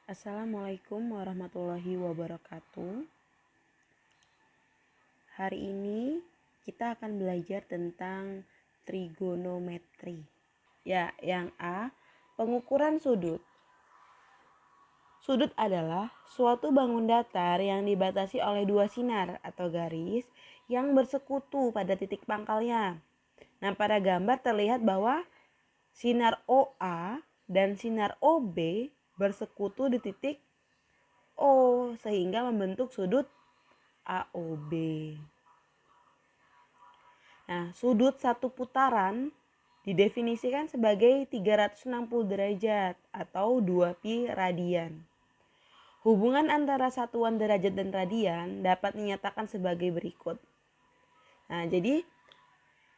Assalamualaikum warahmatullahi wabarakatuh. Hari ini kita akan belajar tentang trigonometri. Ya, yang A, pengukuran sudut. Sudut adalah suatu bangun datar yang dibatasi oleh dua sinar atau garis yang bersekutu pada titik pangkalnya. Nah, pada gambar terlihat bahwa sinar OA dan sinar OB bersekutu di titik O sehingga membentuk sudut AOB. Nah, sudut satu putaran didefinisikan sebagai 360 derajat atau 2pi radian. Hubungan antara satuan derajat dan radian dapat dinyatakan sebagai berikut. Nah, jadi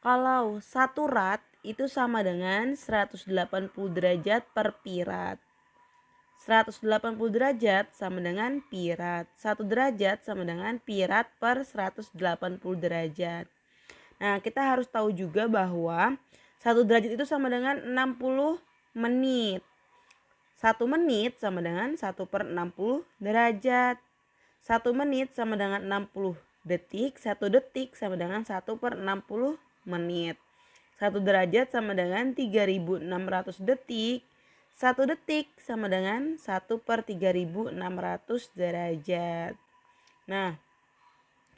kalau satu rad itu sama dengan 180 derajat per pi rad. 180 derajat sama dengan pi rad. 1 derajat sama dengan pi rad per 180 derajat. Nah, kita harus tahu juga bahwa 1 derajat itu sama dengan 60 menit. 1 menit sama dengan 1 per 60 derajat. 1 menit sama dengan 60 detik. 1 detik sama dengan 1 per 60 menit. 1 derajat sama dengan 3600 detik. 1 detik sama dengan 1 per 3600 derajat. Nah,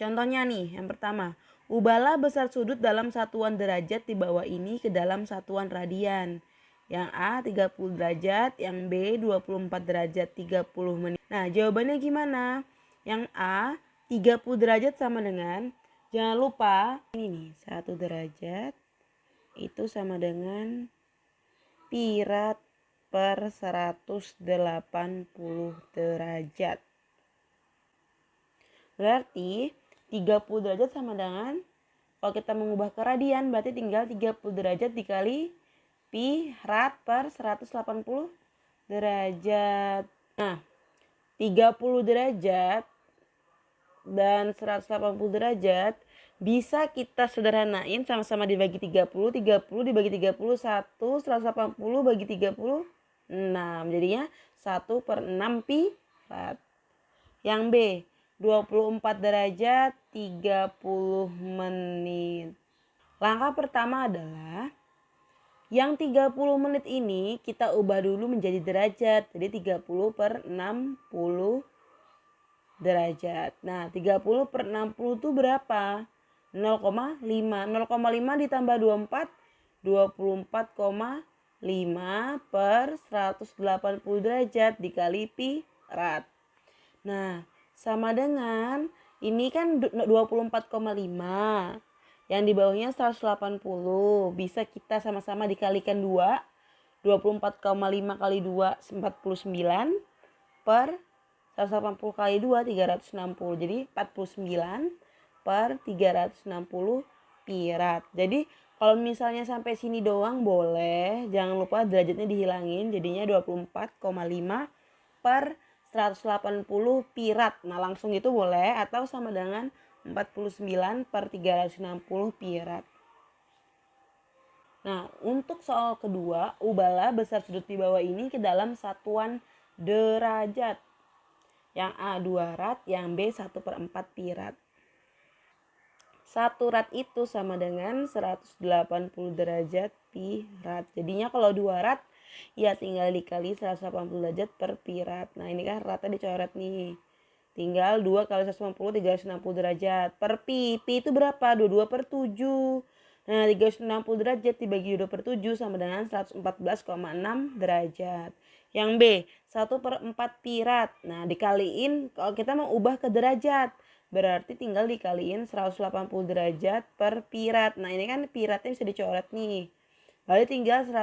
contohnya nih, yang pertama, ubahlah besar sudut dalam satuan derajat di bawah ini ke dalam satuan radian. Yang A 30 derajat, yang B 24 derajat 30 menit. Nah, jawabannya gimana? Yang A 30 derajat sama dengan, jangan lupa ini nih, 1 derajat itu sama dengan pi rad per 180 derajat. Berarti 30 derajat sama dengan, kalau kita mengubah ke radian berarti tinggal 30 derajat dikali pi rad per 180 derajat. Nah, 30 derajat dan 180 derajat bisa kita sederhanain, sama-sama dibagi 30 dibagi 31, 180 bagi 36. Jadinya 1 per 6 pi rad. Yang B, 24 derajat 30 menit. Langkah pertama adalah yang 30 menit ini kita ubah dulu menjadi derajat. Jadi 30 per 60 derajat. Nah, 30 per 60 itu berapa? 0,5. 0,5 ditambah 24, 24,5 per 180 derajat dikali pi rad. Nah, sama dengan, ini kan 24,5. Yang di bawahnya 180. Bisa kita sama-sama dikalikan 2. 24,5 kali 2, 49 per 180 kali 2, 360. Jadi 49 per 360 pi rad. Jadi kalau misalnya sampai sini doang boleh, jangan lupa derajatnya dihilangin, jadinya 24,5 per 180 pi rad. Nah, langsung itu boleh, atau sama dengan 49 per 360 pi rad. Nah, untuk soal kedua, ubahlah besar sudut di bawah ini ke dalam satuan derajat. Yang A 2 rad, yang B 1 per 4 pi rad. 1 rad itu sama dengan 180 derajat pi rad. Jadinya kalau 2 rad, ya tinggal dikali 180 derajat per pi rad. Nah, ini kan radnya dicoret nih. Tinggal 2 kali 180, 360 derajat per pi. Pi itu berapa? 22 per 7. Nah, 360 derajat dibagi 2 per 7 sama dengan 114,6 derajat. Yang B, 1 per 4 pi rad. Nah, dikaliin, kalau kita mau ubah ke derajat, berarti tinggal dikaliin 180 derajat per pi rad. Nah, ini kan pi radnya bisa dicoret nih. Berarti tinggal 1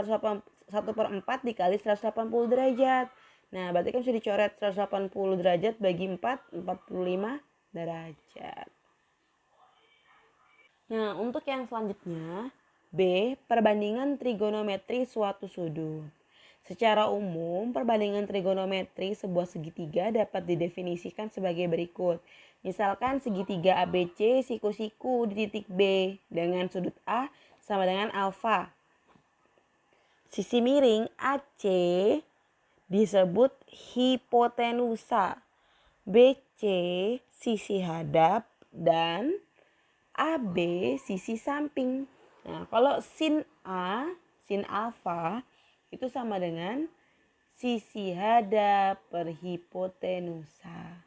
per 4 dikali 180 derajat. Nah, berarti kan bisa dicoret 180 derajat bagi 4, 45 derajat. Nah, untuk yang selanjutnya, B, perbandingan trigonometri suatu sudut. Secara umum, perbandingan trigonometri sebuah segitiga dapat didefinisikan sebagai berikut. Misalkan segitiga ABC siku-siku di titik B dengan sudut A sama dengan alfa. Sisi miring AC disebut hipotenusa. BC sisi hadap dan AB sisi samping. Nah, kalau sin A, sin alfa itu sama dengan sisi hadap per hipotenusa.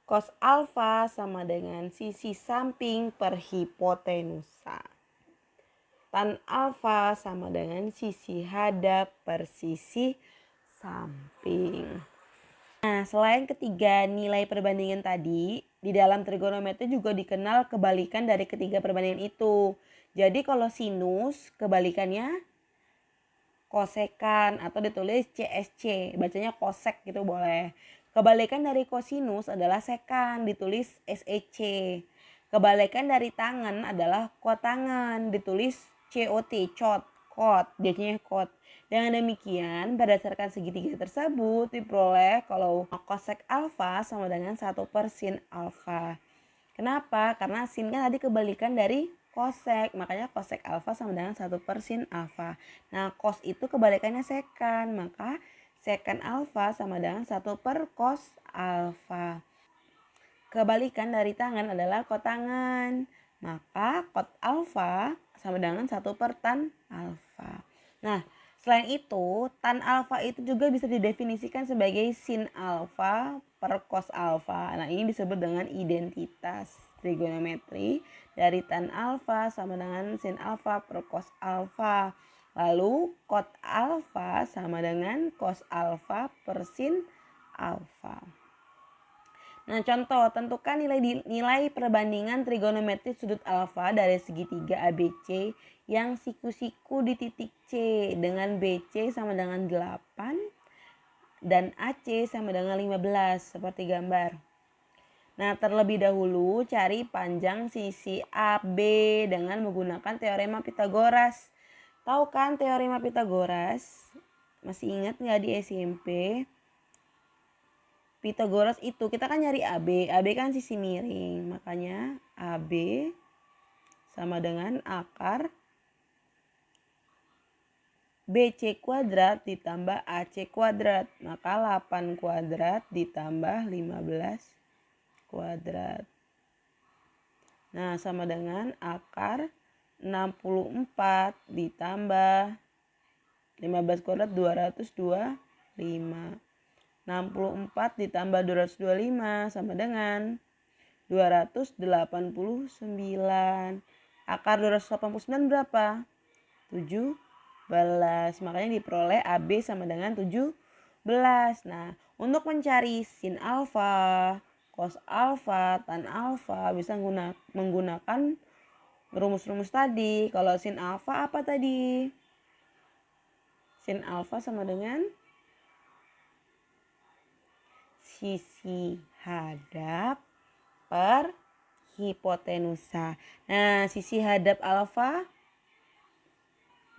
Cos alfa sama dengan sisi samping per hipotenusa. Tan alfa sama dengan sisi hadap per sisi samping. Nah, selain ketiga nilai perbandingan tadi, di dalam trigonometri juga dikenal kebalikan dari ketiga perbandingan itu. Jadi kalau sinus kebalikannya kosekan atau ditulis CSC, bacanya kosek gitu boleh. Kebalikan dari kosinus adalah sekan, ditulis SEC. Kebalikan dari tangen adalah kotangen, ditulis COT, kot, biasanya kot. Dengan demikian, berdasarkan segitiga tersebut diperoleh kalau kosek alfa sama dengan 1 per sin alfa. Kenapa? Karena sin kan tadi kebalikan dari kosek, makanya kosek alfa sama dengan 1 per sin alfa. Nah, cos itu kebalikannya sekan, maka sekan alfa sama dengan 1 per cos alfa. Kebalikan dari tangan adalah kotangan, maka kot alfa sama dengan 1 per tan alfa. Nah, selain itu, tan alfa itu juga bisa didefinisikan sebagai sin alfa per cos alfa. Nah, ini disebut dengan identitas trigonometri dari tan alfa sama dengan sin alfa per cos alfa. Lalu, kot alfa sama dengan cos alfa per sin alfa. Nah, contoh, tentukan nilai perbandingan trigonometri sudut alfa dari segitiga ABC yang siku-siku di titik C dengan BC sama dengan 8 dan AC sama dengan 15 seperti gambar. Nah, terlebih dahulu cari panjang sisi AB dengan menggunakan teorema Pitagoras. Tahu kan teorema Pitagoras? Masih ingat nggak di SMP? Pitagoras itu kita kan nyari AB. AB kan sisi miring. Makanya AB sama dengan akar BC kuadrat ditambah AC kuadrat. Maka 8 kuadrat ditambah 15 kuadrat. Nah, sama dengan akar 64 ditambah 15 kuadrat 225. 64 ditambah 225 sama dengan 289. Akar 289 berapa? 17. Makanya diperoleh AB sama dengan 17. Nah, untuk mencari sin alfa, cos alfa, tan alfa bisa menggunakan rumus-rumus tadi. Kalau sin alfa apa tadi? Sin alfa sama dengan sisi hadap per hipotenusa. Nah, sisi hadap alfa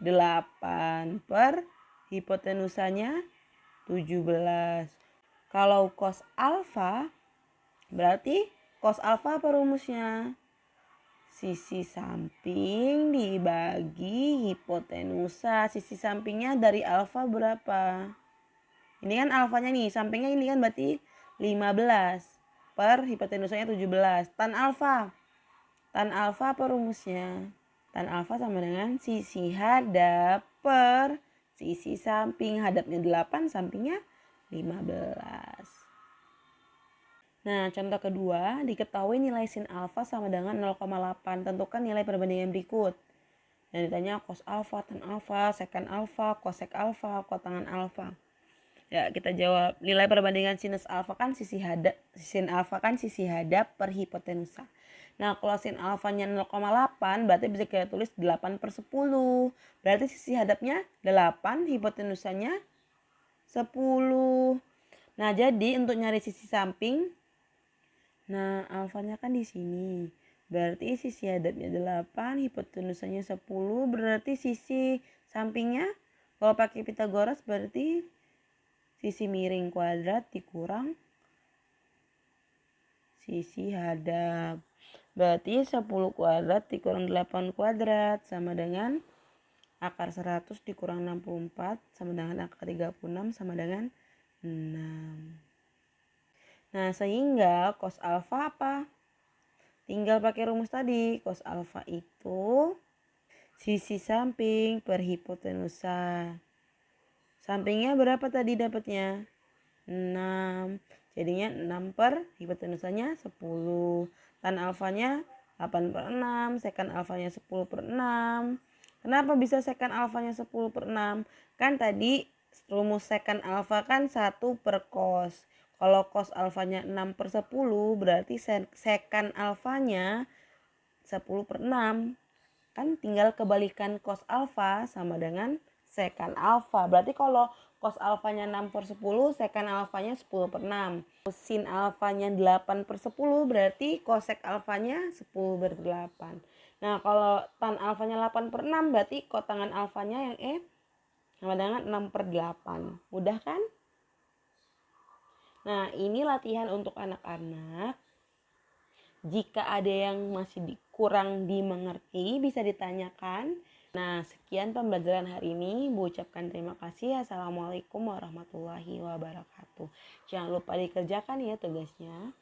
8 per hipotenusanya 17. Kalau cos alfa berarti cos alfa apa rumusnya? Sisi samping dibagi hipotenusa. Sisi sampingnya dari alfa berapa? Ini kan alfanya nih, sampingnya ini kan berarti 15 per hipotenusanya 17. Tan alfa apa rumusnya? Tan alfa sama dengan sisi hadap per sisi samping. Hadapnya 8, sampingnya 15. Nah, contoh kedua, diketahui nilai sin alfa sama dengan 0,8. Tentukan nilai perbandingan berikut. Dan ditanya cos alfa, tan alfa, sekan alfa, cosek alfa, kotangan alfa. Ya, kita jawab. Nilai perbandingan sinus alfa kan sisi hadap, sin alfa kan sisi hadap per hipotenusa. Nah, kalau sin alfanya 0,8 berarti bisa kita tulis 8 per 10. Berarti sisi hadapnya 8, hipotenusanya 10. Nah, jadi untuk nyari sisi samping, nah alfanya kan di sini. Berarti sisi hadapnya 8, hipotenusanya 10. Berarti sisi sampingnya kalau pakai Pitagoras berarti sisi miring kuadrat dikurang sisi hadap. Berarti 10 kuadrat dikurang 8 kuadrat sama dengan Akar 100 dikurang 64 sama dengan akar 36 sama dengan 6. Nah, sehingga cos alfa apa? Tinggal pakai rumus tadi. Cos alfa itu sisi samping per hipotenusa. Sampingnya berapa tadi dapatnya? 6. Jadinya 6 per hipotenusanya 10. Tan alfanya 8 per 6. Sekan alfanya 10 per 6. Kenapa bisa sekan alfanya 10 per 6? Kan tadi rumus sekan alfa kan 1 per cos. Kalau cos alfanya 6 per 10 berarti sekan alfanya 10 per 6. Kan tinggal kebalikan cos alfa sama dengan sekan alfa. Berarti kalau cos alfanya 6 per 10, sekan alfanya 10 per 6. Sin alfanya 8 per 10, berarti cosek alfanya 10 per 8. Nah, kalau tan alfanya 8 per 6, berarti kotangan alfanya yang sama dengan 6 per 8. Mudah kan? Nah, ini latihan untuk anak-anak. Jika ada yang masih kurang dimengerti, bisa ditanyakan. Nah, sekian pembelajaran hari ini. Bu ucapkan terima kasih. Assalamualaikum warahmatullahi wabarakatuh. Jangan lupa dikerjakan ya tugasnya.